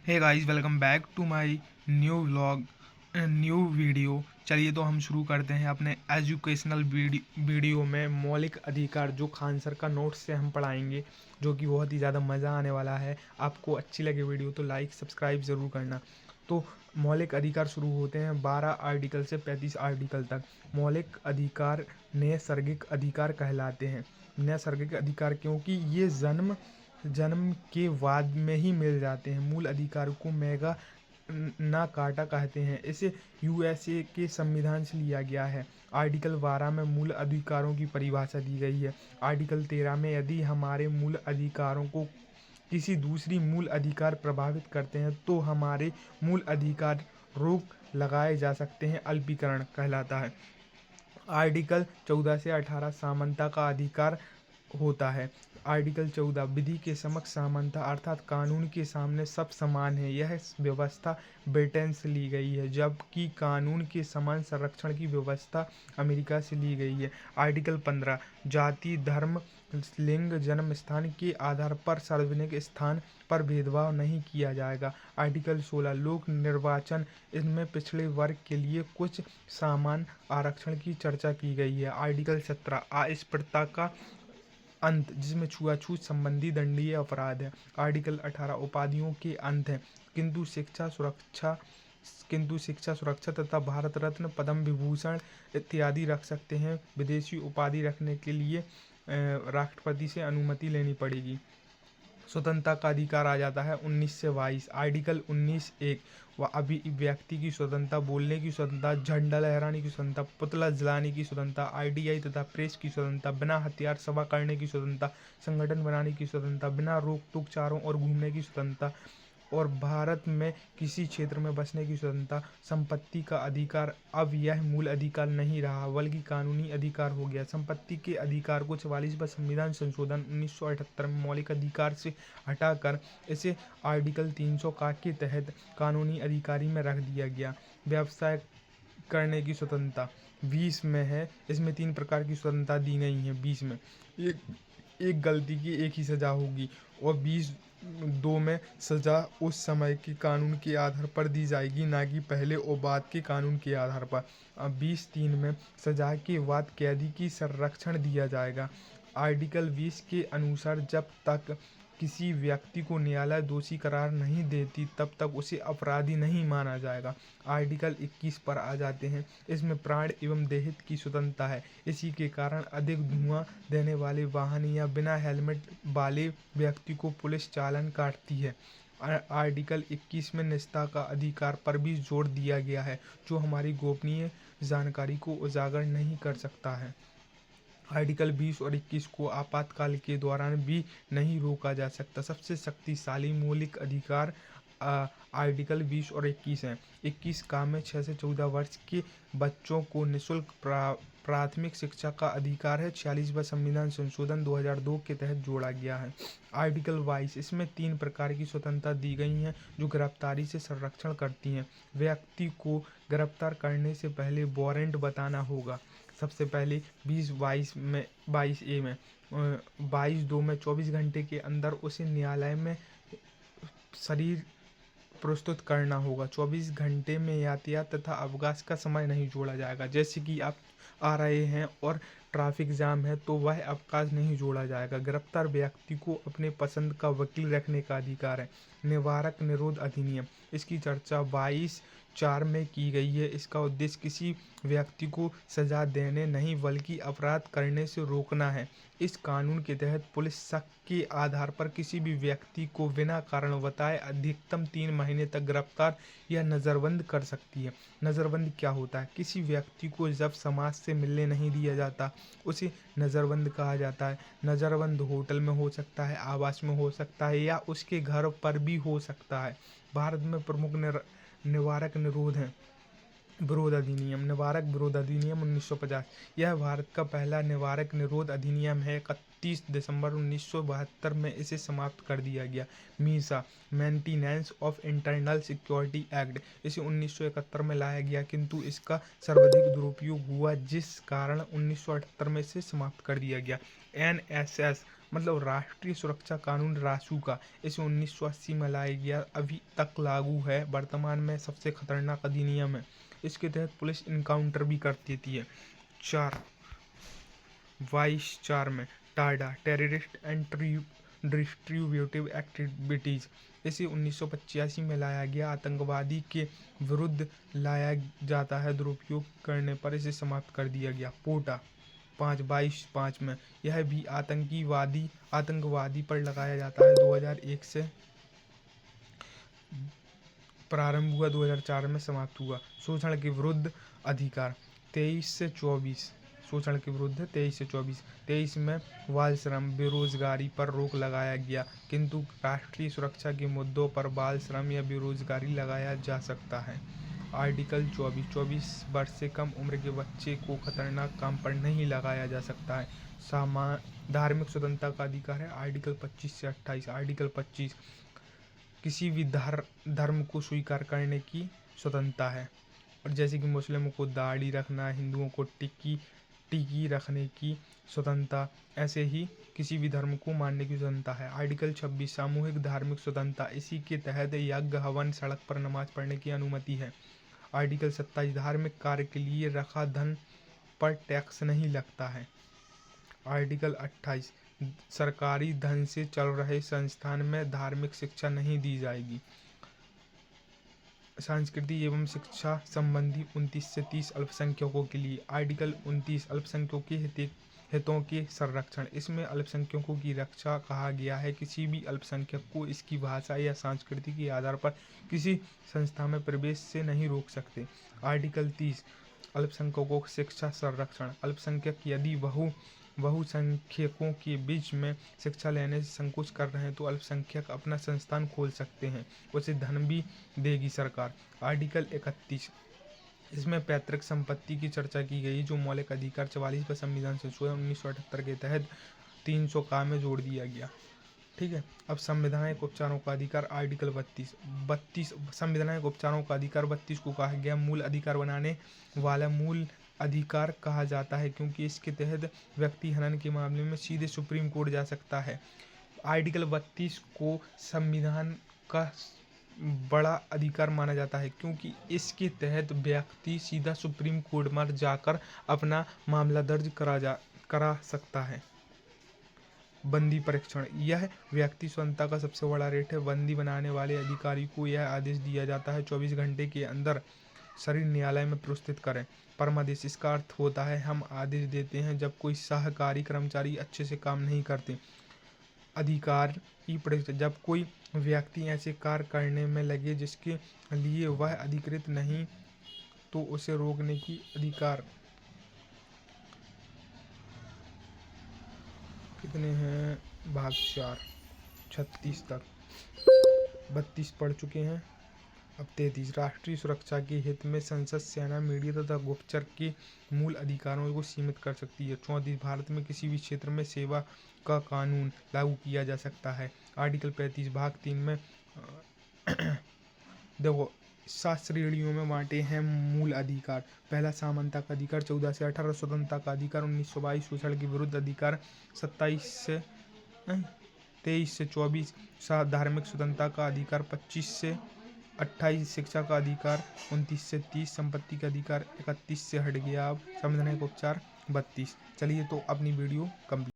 Hey guys, welcome back to my new vlog, new video. चलिए तो हम शुरू करते हैं अपने एजुकेशनल वीडियो में मौलिक अधिकार, जो खान सर का नोट्स से हम पढ़ाएंगे, जो कि बहुत ही ज़्यादा मज़ा आने वाला है। आपको अच्छी लगे वीडियो तो लाइक सब्सक्राइब ज़रूर करना। तो मौलिक अधिकार शुरू होते हैं 12 आर्टिकल से 35 आर्टिकल तक। मौलिक अधिकार नैसर्गिक अधिकार कहलाते हैं। नैसर्गिक अधिकार क्योंकि ये जन्म जन्म के बाद में ही मिल जाते हैं। मूल अधिकार को मेगा ना काटा कहते हैं। इसे यूएसए के संविधान से लिया गया है। आर्टिकल 12 में मूल अधिकारों की परिभाषा दी गई है। आर्टिकल 13 में यदि हमारे मूल अधिकारों को किसी दूसरी मूल अधिकार प्रभावित करते हैं तो हमारे मूल अधिकार रोक लगाए जा सकते हैं। अल्पीकरण कहलाता है। आर्टिकल 14 से 18 समानता का अधिकार होता है। आर्टिकल 14 विधि के समक्ष समानता अर्थात कानून के सामने सब समान है। यह व्यवस्था ब्रिटेन से ली गई है, जबकि कानून के समान संरक्षण की व्यवस्था अमेरिका से ली गई है। आर्टिकल 15 जाति, धर्म, लिंग, जन्म स्थान के आधार पर सार्वजनिक स्थान पर भेदभाव नहीं किया जाएगा। आर्टिकल 16 लोक निर्वाचन, इसमें पिछड़े वर्ग के लिए कुछ सामान्य आरक्षण की चर्चा की गई है। आर्टिकल 17 अस्पृश्यता का अंत, जिसमें छुआछूत संबंधी दंडनीय अपराध है। आर्टिकल 18 उपाधियों के अंत है, किंतु शिक्षा सुरक्षा तथा भारत रत्न, पद्म विभूषण इत्यादि रख सकते हैं। विदेशी उपाधि रखने के लिए राष्ट्रपति से अनुमति लेनी पड़ेगी। स्वतंत्रता का अधिकार आ जाता है 19 से 22। आर्टिकल 19(1) व अभिव्यक्ति की स्वतंत्रता, बोलने की स्वतंत्रता, झंडा लहराने की स्वतंत्रता, पुतला जलाने की स्वतंत्रता, आरटीआई तथा प्रेस की स्वतंत्रता, बिना हथियार सभा करने की स्वतंत्रता, संगठन बनाने की स्वतंत्रता, बिना रोक टोक चारों ओर घूमने की स्वतंत्रता और भारत में किसी क्षेत्र में बसने की स्वतंत्रता। संपत्ति का अधिकार, अब यह मूल अधिकार नहीं रहा बल्कि कानूनी अधिकार हो गया। संपत्ति के अधिकार को 44वां संविधान संशोधन 1978 में मौलिक अधिकार से हटाकर इसे आर्टिकल 300 का के तहत कानूनी अधिकारी में रख दिया गया। व्यवसाय करने की स्वतंत्रता 20 में है। इसमें 3 प्रकार की स्वतंत्रता दी गई हैं। 20 में एक गलती की एक ही सज़ा होगी और 20(2) में सज़ा उस समय के कानून के आधार पर दी जाएगी, ना कि पहले और बाद के कानून के आधार पर। अब 20(3) में सज़ा के बाद कैदी की संरक्षण दिया जाएगा। आर्टिकल 20 के अनुसार जब तक किसी व्यक्ति को न्यायालय दोषी करार नहीं देती तब तक उसे अपराधी नहीं माना जाएगा। आर्टिकल 21 पर आ जाते हैं। इसमें प्राण एवं देहित की स्वतंत्रता है। इसी के कारण अधिक धुआं देने वाले वाहन या बिना हेलमेट वाले व्यक्ति को पुलिस चालान काटती है। आर्टिकल 21 में निजता का अधिकार पर भी जोर दिया गया है, जो हमारी गोपनीय जानकारी को उजागर नहीं कर सकता है। आर्टिकल 20 और 21 को आपातकाल के दौरान भी नहीं रोका जा सकता। सबसे शक्तिशाली मौलिक अधिकार आर्टिकल 20 और 21 हैं। 21 का में 6 से 14 वर्ष के बच्चों को निःशुल्क प्राथमिक शिक्षा का अधिकार है। 46वां संविधान संशोधन 2002 के तहत जोड़ा गया है। आर्टिकल 22, इसमें 3 प्रकार की स्वतंत्रता दी गई हैं जो गिरफ्तारी से संरक्षण करती हैं। व्यक्ति को गिरफ्तार करने से पहले वारंट बताना होगा। सबसे पहले 22(a) में 22(2) में 24 घंटे के अंदर उसे न्यायालय में शरीर प्रस्तुत करना होगा। 24 घंटे में यातायात तथा अवकाश का समय नहीं जोड़ा जाएगा। जैसे कि आप आ रहे हैं और ट्रैफिक जाम है तो वह अवकाश नहीं जोड़ा जाएगा। गिरफ्तार व्यक्ति को अपने पसंद का वकील रखने का अधिकार है। निवारक निरोध अधिनियम, इसकी चर्चा 22(4) में की गई है। इसका उद्देश्य किसी व्यक्ति को सजा देने नहीं बल्कि अपराध करने से रोकना है। इस कानून के तहत पुलिस शक के आधार पर किसी भी व्यक्ति को बिना कारण बताए अधिकतम 3 महीने तक गिरफ्तार या नज़रबंद कर सकती है। नज़रबंद क्या होता है? किसी व्यक्ति को जब समाज से मिलने नहीं दिया जाता उसे नज़रबंद कहा जाता है। नज़रबंद होटल में हो सकता है, आवास में हो सकता है या उसके घर पर भी हो सकता है। भारत में प्रमुख निवारक निरोध हैं। विरोध अधिनियम, निवारक विरोध अधिनियम 1950, यह भारत का पहला निवारक निरोध अधिनियम है। 31 दिसंबर 1972 में इसे समाप्त कर दिया गया। Misa, maintenance of internal security act, इसे 1971 में लाया गया किंतु इसका सर्वाधिक दुरुपयोग हुआ जिस कारण 1978 में इसे समाप्त कर दिया गया। NSS, मतलब राष्ट्रीय सुरक्षा कानून रासू का, इसे 1980 में लाया गया, अभी तक लागू है, वर्तमान में सबसे खतरनाक अधिनियम है। इसके तहत पुलिस इनकाउंटर भी कर देती है। 4 में Tada, terrorist and distributive activities, इसे 1985 में लाया गया, आतंकवादी के विरुद्ध लाया जाता है, दुरुपयोग करने पर इसे समाप्त कर दिया गया। पोटा 5 में, यह भी आतंकवादी पर लगाया जाता है, 2001 से प्रारंभ हुआ, 2004 में समाप्त हुआ। शोषण के विरुद्ध अधिकार 23 से 24, शोषण के विरुद्ध 23 से 24। 23 में बाल श्रम, बेरोजगारी पर रोक लगाया गया, किंतु राष्ट्रीय सुरक्षा के मुद्दों पर बाल श्रम या बेरोजगारी लगाया जा सकता है। आर्टिकल 24 वर्ष से कम उम्र के बच्चे को खतरनाक काम पर नहीं लगाया जा सकता है। धार्मिक स्वतंत्रता का अधिकार है, आर्टिकल 25 से 28। आर्टिकल 25, किसी भी धर्म को स्वीकार करने की स्वतंत्रता है, और जैसे कि मुस्लिमों को दाढ़ी रखना, हिंदुओं को टिकी रखने की स्वतंत्रता, ऐसे ही किसी भी धर्म को मानने की स्वतंत्रता है। आर्टिकल 26, सामूहिक धार्मिक स्वतंत्रता, इसी के तहत यज्ञ, हवन, सड़क पर नमाज पढ़ने की अनुमति है। आर्टिकल 27, धार्मिक कार्य के लिए रखा धन पर टैक्स नहीं लगता है। आर्टिकल 28, सरकारी धन से चल रहे संस्थान में धार्मिक शिक्षा नहीं दी जाएगी। सांस्कृतिक एवं शिक्षा संबंधी 29 से 30 अल्पसंख्यकों के लिए। आर्टिकल 29, अल्पसंख्यकों के हितों के संरक्षण, इसमें अल्पसंख्यकों की रक्षा कहा गया है। किसी भी अल्पसंख्यक को इसकी भाषा या संस्कृति के आधार पर किसी संस्था में प्रवेश से नहीं रोक सकते। आर्टिकल 30, अल्पसंख्यकों की शिक्षा संरक्षण, अल्पसंख्यक यदि बहुसंख्यकों के बीच में शिक्षा लेने से संकोच कर रहे हैं तो अल्पसंख्यक अपना संस्थान खोल सकते हैं, उसे धन भी देगी सरकार। आर्टिकल 31, इसमें पैतृक संपत्ति की चर्चा की गई, जो मौलिक अधिकार 44 संविधान संशोधन 1978 के तहत 300 का में जोड़ दिया गया। ठीक है। अब संवैधानिक उपचारों का अधिकार, आर्टिकल 32 संवैधानिक उपचारों का अधिकार 32 को कहा गया मूल अधिकार बनाने वाला मूल अधिकार कहा जाता है, क्योंकि इसके तहत व्यक्ति हनन के मामले में सीधे सुप्रीम कोर्ट जा सकता है। आर्टिकल 32 को संविधान का बड़ा अधिकार माना जाता है, क्योंकि इसके तहत व्यक्ति सीधा सुप्रीम कोर्ट में जाकर अपना मामला दर्ज करा सकता है। बंदी परीक्षण, यह व्यक्ति स्वतंत्रता का सबसे बड़ा रेट है। बंदी बनाने वाले अधिकारी को यह आदेश दिया जाता है 24 घंटे के अंदर शरीर न्यायालय में प्रस्तुत करें। परमादेश, इसका अर्थ होता है हम आदेश देते हैं जब कोई सहकारी कर्मचारी अच्छे से काम नहीं करते। अधिकारी परीक्षण, जब कोई व्यक्ति ऐसे कार्य करने में लगे जिसके लिए वह अधिकृत नहीं तो उसे रोकने की अधिकार। कितने हैं? भाग 4, 36 तक, 32 पढ़ चुके हैं। अब 33, राष्ट्रीय सुरक्षा के हित में संसद, सेना, मीडिया तथा गुप्तचर के मूल अधिकारों को सीमित कर सकती है। 34, भारत में किसी भी क्षेत्र में सेवा का कानून लागू किया जा सकता है। आर्टिकल 35 भाग 3 में देखो 7 श्रेणियों में बांटे हैं मूल अधिकार। पहला समानता का अधिकार 14 से 18, स्वतंत्रता का अधिकार 1922, शोषण के विरुद्ध अधिकार 23 से 24, धार्मिक स्वतंत्रता का अधिकार 25 से 28, शिक्षा का अधिकार 29 से 30, संपत्ति का अधिकार 31 से हट गया। अब संवैधानिक उपचार 32। चलिए तो अपनी वीडियो कंप्लीट।